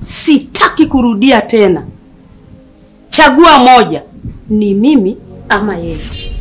Sitaki kurudia tena. Chagua moja, ni mimi ama yeye.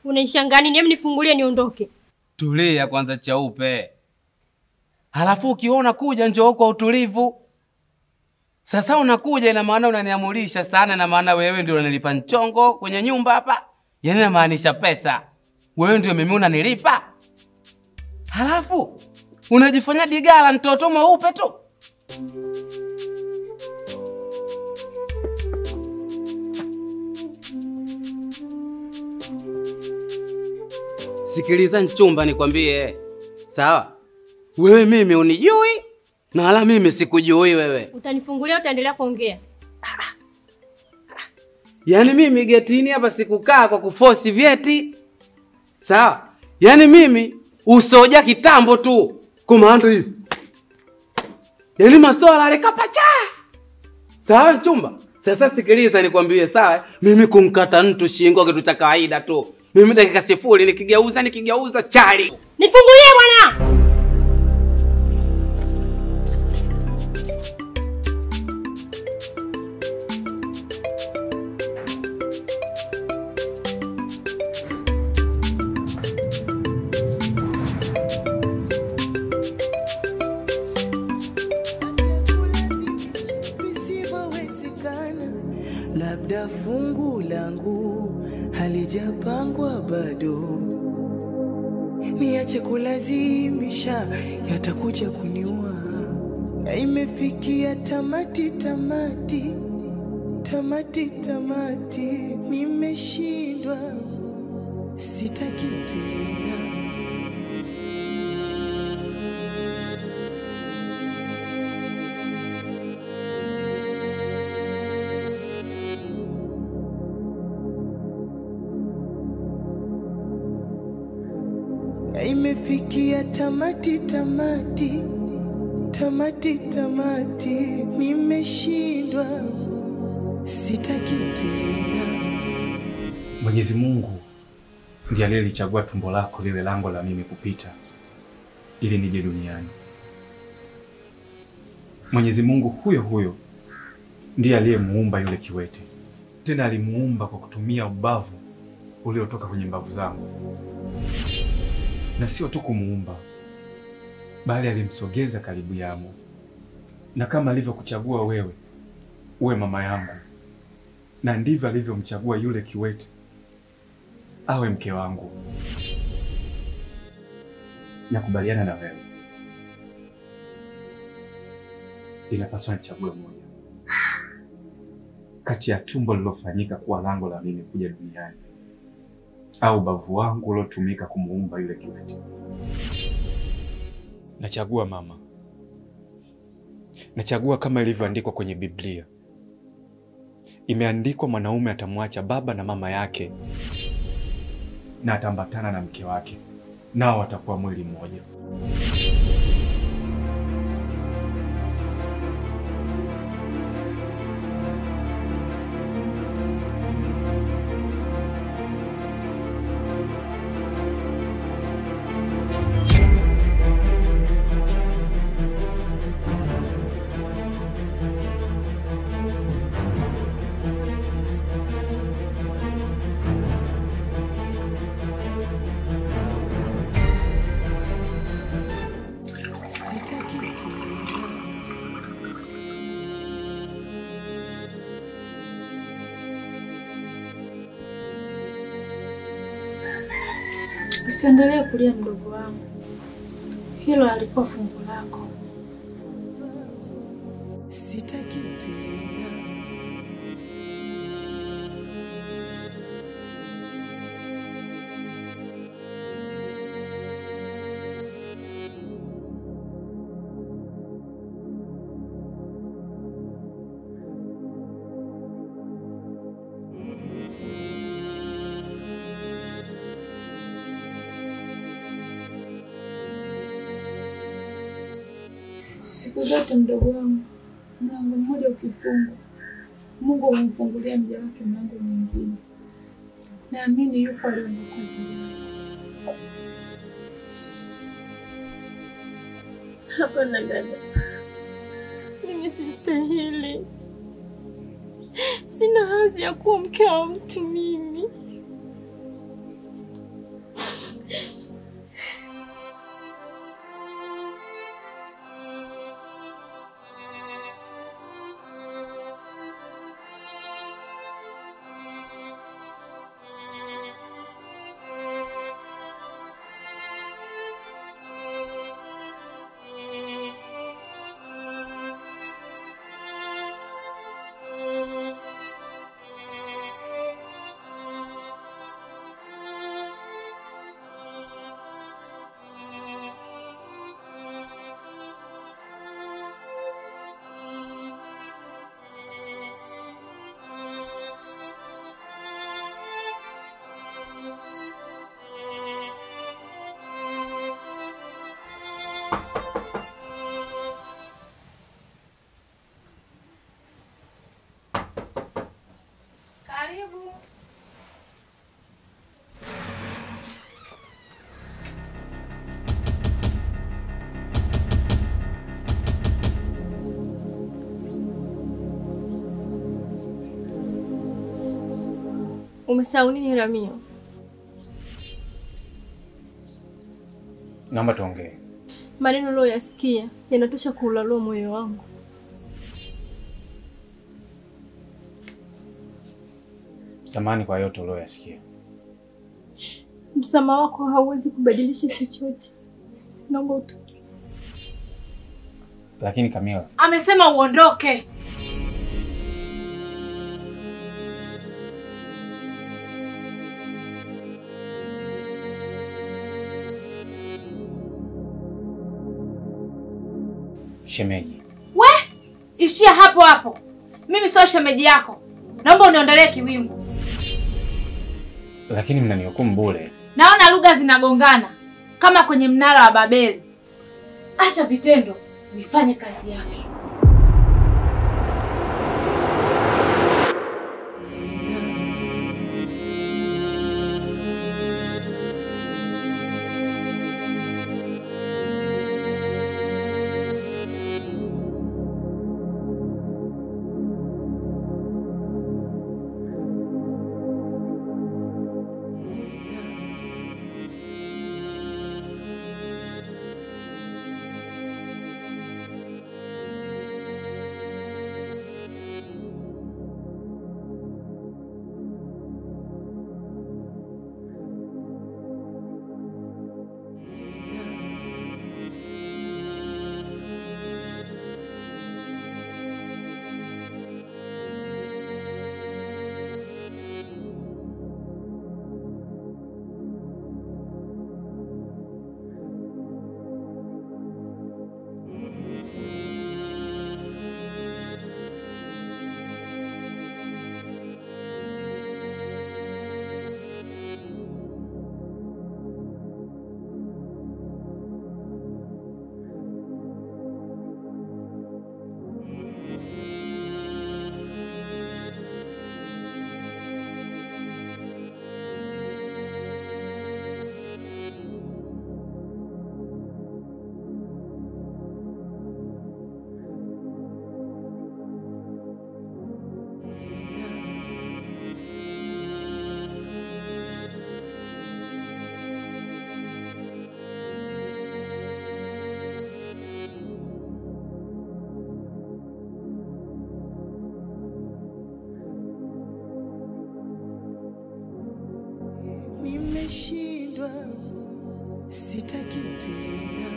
Unaishangani ni nifungulie niondoke. Tulia kwanza Chaupe. Halafu ukiona kuja njoo kwa utulivu. Sasa unakuja ina maana unaniamulisha sana, na maana wewe ndio unanilipa mchongo kwenye nyumba hapa. Yaani inamaanisha pesa. Wewe ndio mimi unanilipa. Halafu unajifanya digala mtoto mweupe tu. Sikiliza mchumba nikwambie. Sawa? Wewe mimi unijui na wala mimi sikujui wewe. Utanifungulia utaendelea kuongea. Yaani mimi getini hapa sikukaa kwa kuforce vyeti. Sawa? Yaani mimi usoja kitambo tu. Komando hivi. Yaani maswala alikapacha. Sawa mchumba? Sasa sikiliza nikwambie, sawa? Mimi kumkata mtu shingo kitu cha kawaida tu. Mimi dakika 0 nikigeuza chali. Nifungulie bwana. Labda fungu langu halijapangwa bado, niache kulazimisha yatakuja kuniua. Na imefikia tamati, nimeshindwa, sitaki tena. Imefikia tamati, nimeshindwa, sitaki tena. Mwenyezi Mungu ndiye aliyechagua tumbo lako liwe lango la mimi kupita ili nije duniani. Mwenyezi Mungu huyo huyo ndiye aliyemuumba yule kiwete. Tena alimuumba kwa kutumia ubavu uliotoka kwenye mbavu zangu. Na sio tu kumuumba, bali alimsogeza karibu yangu. Na kama alivyokuchagua wewe uwe mama yangu, na ndivyo alivyomchagua yule kiwete awe mke wangu. Nakubaliana na wewe. Inapaswa nichague moja kati ya tumbo lilofanyika kuwa lango la mimi kuja duniani au bavu wangu uliotumika kumuumba yule kiwete. Nachagua mama. Nachagua kama ilivyoandikwa kwenye Biblia. Imeandikwa mwanaume atamwacha baba na mama yake na atambatana na mke wake, nao watakuwa mwili mmoja. Usiendelee kulia mdogo wangu. Hilo alikuwa fungu lako. Sitaki tena. Siku zote mdogo wangu, mlango mmoja ukifungwa, Mungu humfungulia mja wake mlango mwingine. Naamini yupo aliyeondoka kwa ajili yako. Hapana dada, mimi sistahili. Sina hadhi ya kuwa mke wa mtu mimi. Karibu. Umesahau nini Ramio? Naomba tuongee. Maneno uliyoyasikia yanatosha kuulalua moyo wangu. Samahani kwa yote uliyoyasikia. Msamaha wako hauwezi kubadilisha chochote. Naomba utoke. Lakini Camilla, Amesema uondoke. shemeji. We, ishia hapo hapo. Mimi sio shemeji yako. Naomba uniondolee kiwingu. Lakini mnanihukumu bure. Naona lugha zinagongana kama kwenye mnara wa Babeli. Acha vitendo vifanye kazi yake. Nimeshindwa, sitaki tena.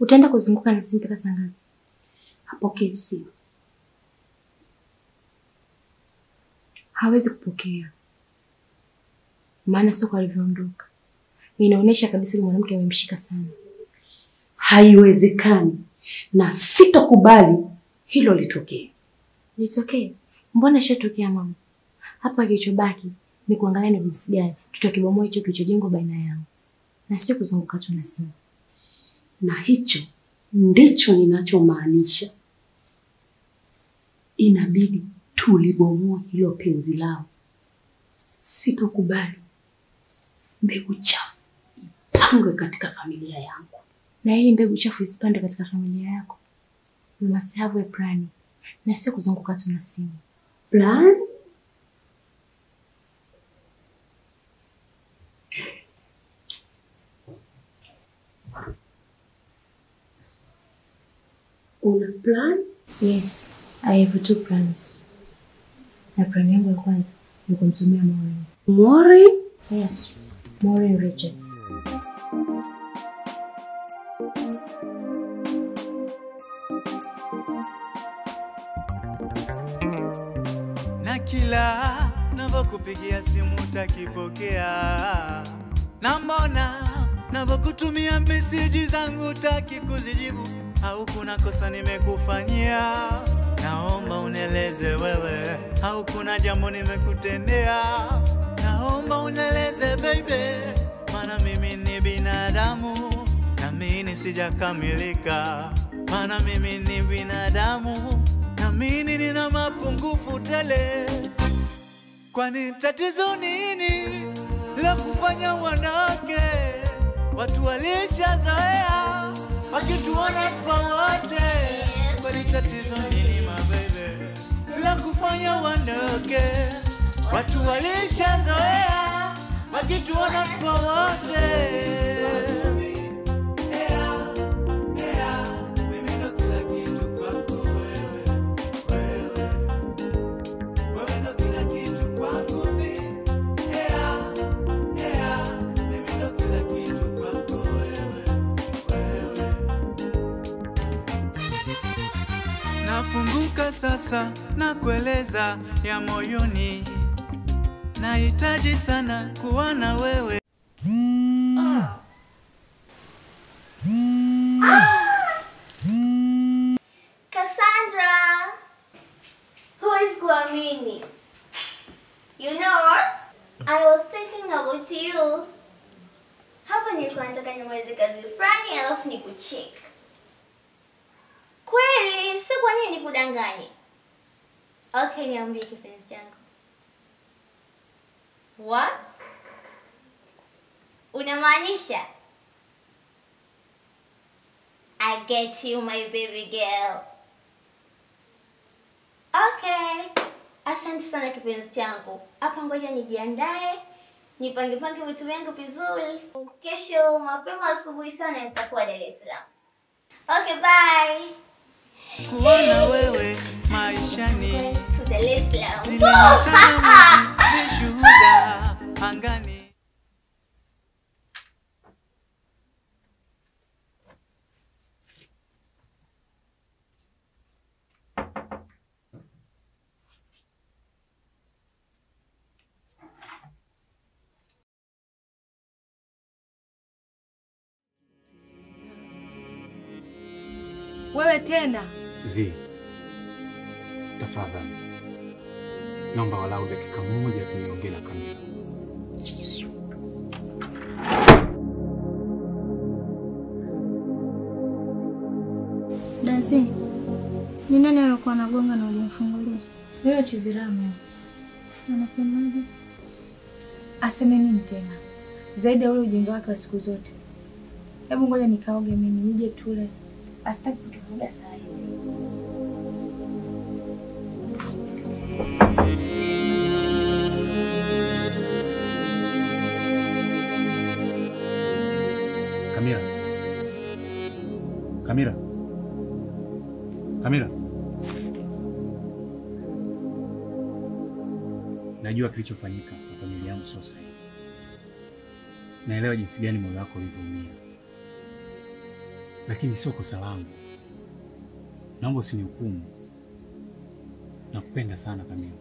Utaenda kuzunguka na simu mpaka saa ngapi? Hapokee simu. Hawezi kupokea. Maana soko alivyoondoka inaonyesha kabisa yule mwanamke amemshika sana. Haiwezekani na sitokubali hilo litokee. Litokee? Mbona shatokea mama? Hapa kilichobaki ni kuangalia ni jinsi gani tutakibomoa hicho kilichojengwa baina yao. Na sio kuzunguka tu na simu. Na hicho ndicho ninachomaanisha. Inabidi tulibomoa hilo penzi lao. Sitokubali mbegu chafu ipandwe katika familia yangu. Na ili mbegu chafu isipandwe katika familia yako, you must have a plan. Na sio kuzunguka tu na simu. Plan? Una plan? Yes, I have 2 plans. Na plan yangu ya kwanza ni kumtumia Maureen. Maureen? Yes, Maureen Richard. Na kila navyokupigia simu utakipokea, na mbona navyokutumia meseji zangu utaki kuzijibu, au kuna kosa nimekufanyia? Naomba unieleze wewe, au kuna jambo nimekutendea? Naomba unieleze baby, maana mimi ni binadamu na mimi sijakamilika. Maana mimi ni binadamu na mimi nina mapungufu tele. Kwani tatizo nini la kufanya wanawake watu walishazoea wakituona wote? Kwani tatizo nini mabebe la kufanya wanawake watu walishazoea wakituona wote? Nafunguka sasa na kueleza ya moyoni, nahitaji sana kuwa na wewe. Cassandra, who is Guamini? You know, I was thinking about you. Hapa nilikuwa nataka nimalize kazi fulani alafu nikucheck. Kweli, si kwa nini nikudanganye? Okay, niambie kipenzi changu. What? Unamaanisha? I get you, my baby girl. Okay. Asante sana kipenzi changu. Hapa ngoja nijiandae, nipange vitu vyangu vizuri. Kesho mapema asubuhi sana nitakuwa Dar es Salaam. Okay, bye. Kuona wewe maishani To the list now. zile mtamu vishuhuda angani. Wewe tena? Zii, tafadhali naomba walau dakika moja tuniongee na Kamila. Dazi, ni nani alikuwa anagonga na hujamfungulia? Wewe Chizirame. Anasemaje? Aseme nini tena? Zaidi ya ule ujinga wake wa siku zote. Hebu ngoja nikaoge mimi nije tule. Asitaki kutuvuga saa hizi. Kamila. Kamila. Kamila. Najua kilichofanyika na familia yangu sio sahihi. Naelewa jinsi gani moyo wako ulivyoumia. lakini sio kosa langu. Naomba usinihukumu. Nakupenda sana Kamila.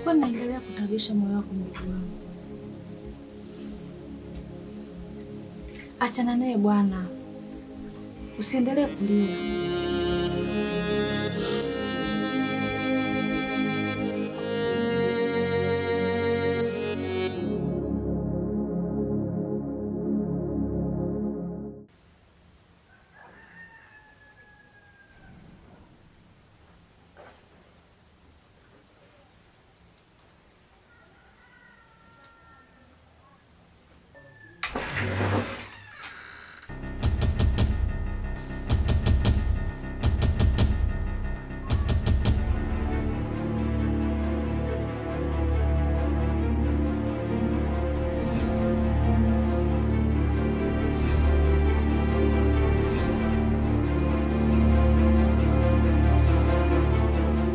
Kwa naendelea kutarisha moyo wako mdogo wangu. Achana naye bwana. Usiendelee kulia.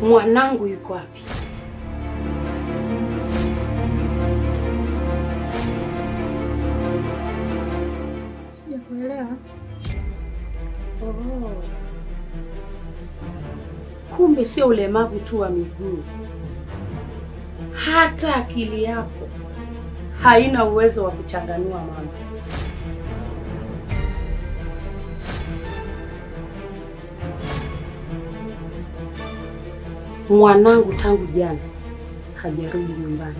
Mwanangu yuko wapi? Sijakuelewa. Oh. Kumbe sio ulemavu tu wa miguu. Hata akili yako haina uwezo wa kuchanganua mambo. Mwanangu tangu jana hajarudi nyumbani,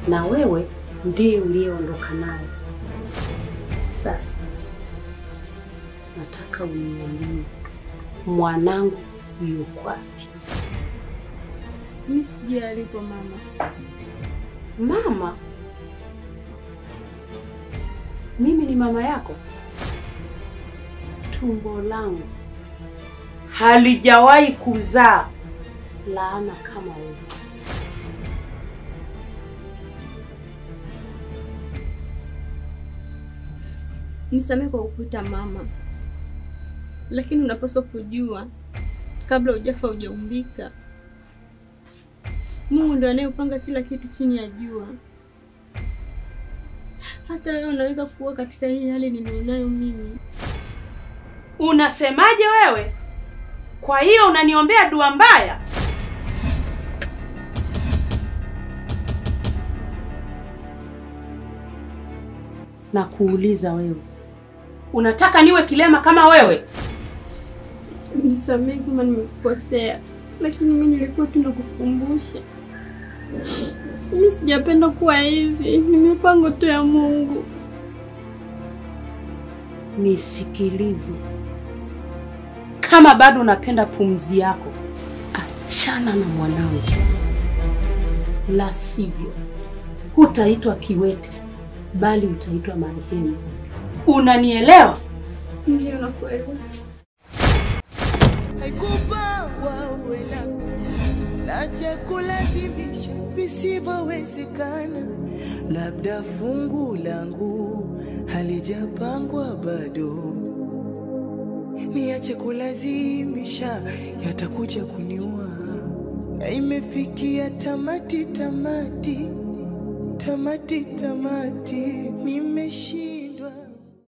na wewe ndiye uliyeondoka naye. Sasa nataka uniambie mwanangu yuko wapi? Mimi sijui alipo mama. Mama? Mimi ni mama yako? Tumbo langu halijawahi kuzaa laana kama wewe. Nisamehe kwa kukuita mama. Lakini unapaswa kujua kabla hujafa hujaumbika. Mungu ndiye anayepanga kila kitu chini ya jua. Hata wewe unaweza kuwa katika hii hali nilionayo mimi. Unasemaje wewe? Kwa hiyo unaniombea dua mbaya? Na kuuliza wewe, unataka niwe kilema kama wewe? Nisamehe kama nimekukosea, lakini mimi nilikuwa tu nakukumbusha. Mimi sijapenda kuwa hivi, ni mipango tu ya Mungu. Nisikilize. Kama bado unapenda pumzi yako, achana na mwanangu. La sivyo, hutaitwa kiwete, bali utaitwa marehemu. Unanielewa? Ndio nakuelewa. Haikupa wawe na kulazimisha visivyowezekana. Labda fungu langu halijapangwa bado. Niache kulazimisha, yatakuja kuniua. Imefikia tamati, nimeshia.